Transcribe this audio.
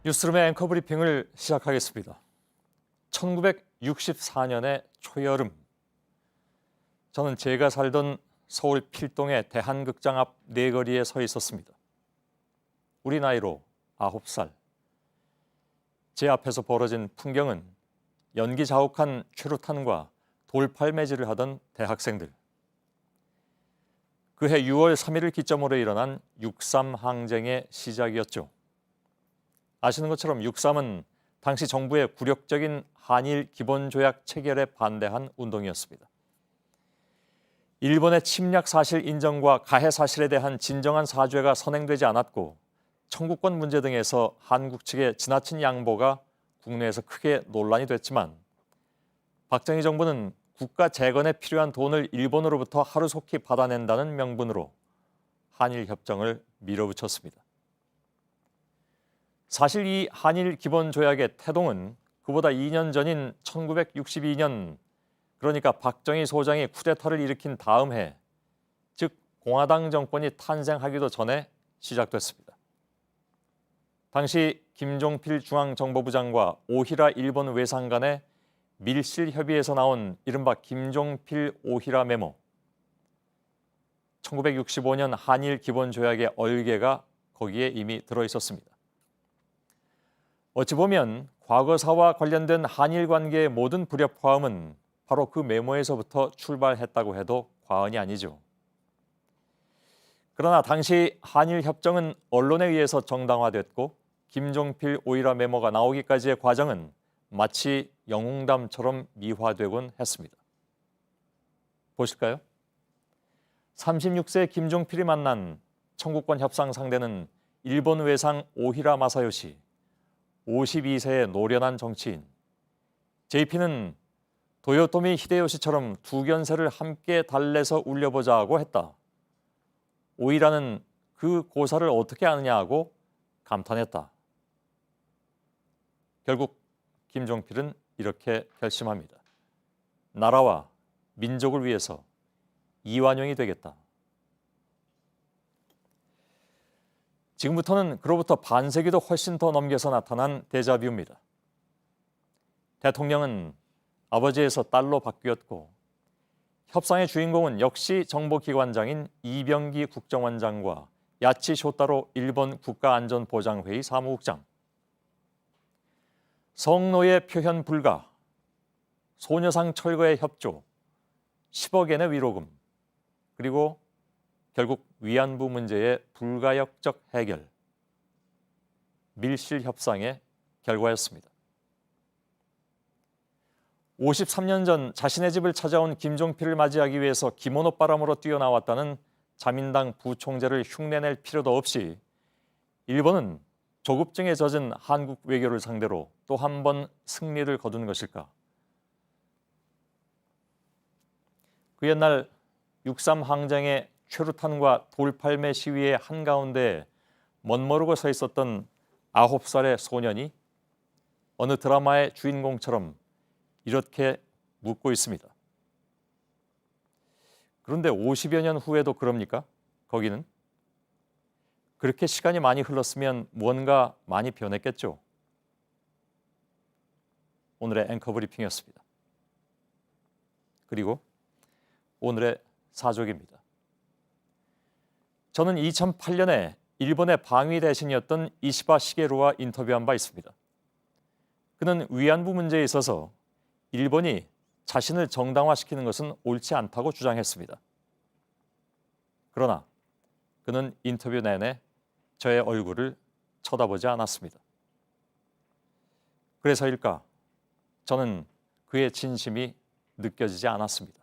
뉴스룸의 앵커 브리핑을 시작하겠습니다. 1964년의 초여름, 저는 제가 살던 서울 필동의 대한극장 앞 네거리에 서 있었습니다. 우리 나이로 9살. 제 앞에서 벌어진 풍경은 연기 자욱한 최루탄과 돌팔매질을 하던 대학생들. 그해 6월 3일을 기점으로 일어난 6.3 항쟁의 시작이었죠. 아시는 것처럼 6.3은 당시 정부의 굴욕적인 한일 기본조약 체결에 반대한 운동이었습니다. 일본의 침략 사실 인정과 가해 사실에 대한 진정한 사죄가 선행되지 않았고 청구권 문제 등에서 한국 측의 지나친 양보가 국내에서 크게 논란이 됐지만 박정희 정부는 국가 재건에 필요한 돈을 일본으로부터 하루속히 받아낸다는 명분으로 한일 협정을 밀어붙였습니다. 사실 이 한일 기본조약의 태동은 그보다 2년 전인 1962년, 그러니까 박정희 소장이 쿠데타를 일으킨 다음 해, 즉 공화당 정권이 탄생하기도 전에 시작됐습니다. 당시 김종필 중앙정보부 장과 오히라 일본 외상 간의 밀실 협의에서 나온 이른바 김종필 오히라 메모, 1965년 한일 기본조약의 얼개가 거기에 이미 들어있었습니다. 어찌 보면 과거사와 관련된 한일 관계의 모든 불협화음은 바로 그 메모에서부터 출발했다고 해도 과언이 아니죠. 그러나 당시 한일 협정은 언론에 의해서 정당화됐고 김종필 오히라 메모가 나오기까지의 과정은 마치 영웅담처럼 미화되곤 했습니다. 보실까요? 36세 김종필이 만난 청구권 협상 상대는 일본 외상 오히라 마사요시, 52세의 노련한 정치인. JP는 도요토미 히데요시처럼 두 견세를 함께 달래서 울려보자고 했다. 오히라는 그 고사를 어떻게 아느냐고 감탄했다. 결국 김종필은 이렇게 결심합니다. 나라와 민족을 위해서 이완용이 되겠다. 지금부터는 그로부터 반세기도 훨씬 더 넘겨서 나타난 데자뷰입니다. 대통령은 아버지에서 딸로 바뀌었고 협상의 주인공은 역시 정보기관장인 이병기 국정원장과 야치 쇼타로 일본 국가안전보장회의 사무국장. 성노예 표현 불가, 소녀상 철거의 협조, 10억엔의 위로금, 그리고 결국 위안부 문제의 불가역적 해결, 밀실 협상의 결과였습니다. 53년 전 자신의 집을 찾아온 김종필을 맞이하기 위해서 기모노바람으로 뛰어나왔다는 자민당 부총재를 흉내낼 필요도 없이 일본은 조급증에 젖은 한국 외교를 상대로 또 한 번 승리를 거둔 것일까? 그 옛날 6.3 항쟁의 최루탄과 돌팔매 시위의 한가운데 멋모르고 서 있었던 9살의 소년이 어느 드라마의 주인공처럼 이렇게 묻고 있습니다. 그런데 50여 년 후에도 그럽니까? 거기는? 그렇게 시간이 많이 흘렀으면 무언가 많이 변했겠죠. 오늘의 앵커 브리핑이었습니다. 그리고 오늘의 사족입니다. 저는 2008년에 일본의 방위 대신이었던 이시바 시게루와 인터뷰한 바 있습니다. 그는 위안부 문제에 있어서 일본이 자신을 정당화시키는 것은 옳지 않다고 주장했습니다. 그러나 그는 인터뷰 내내 저의 얼굴을 쳐다보지 않았습니다. 그래서일까? 저는 그의 진심이 느껴지지 않았습니다.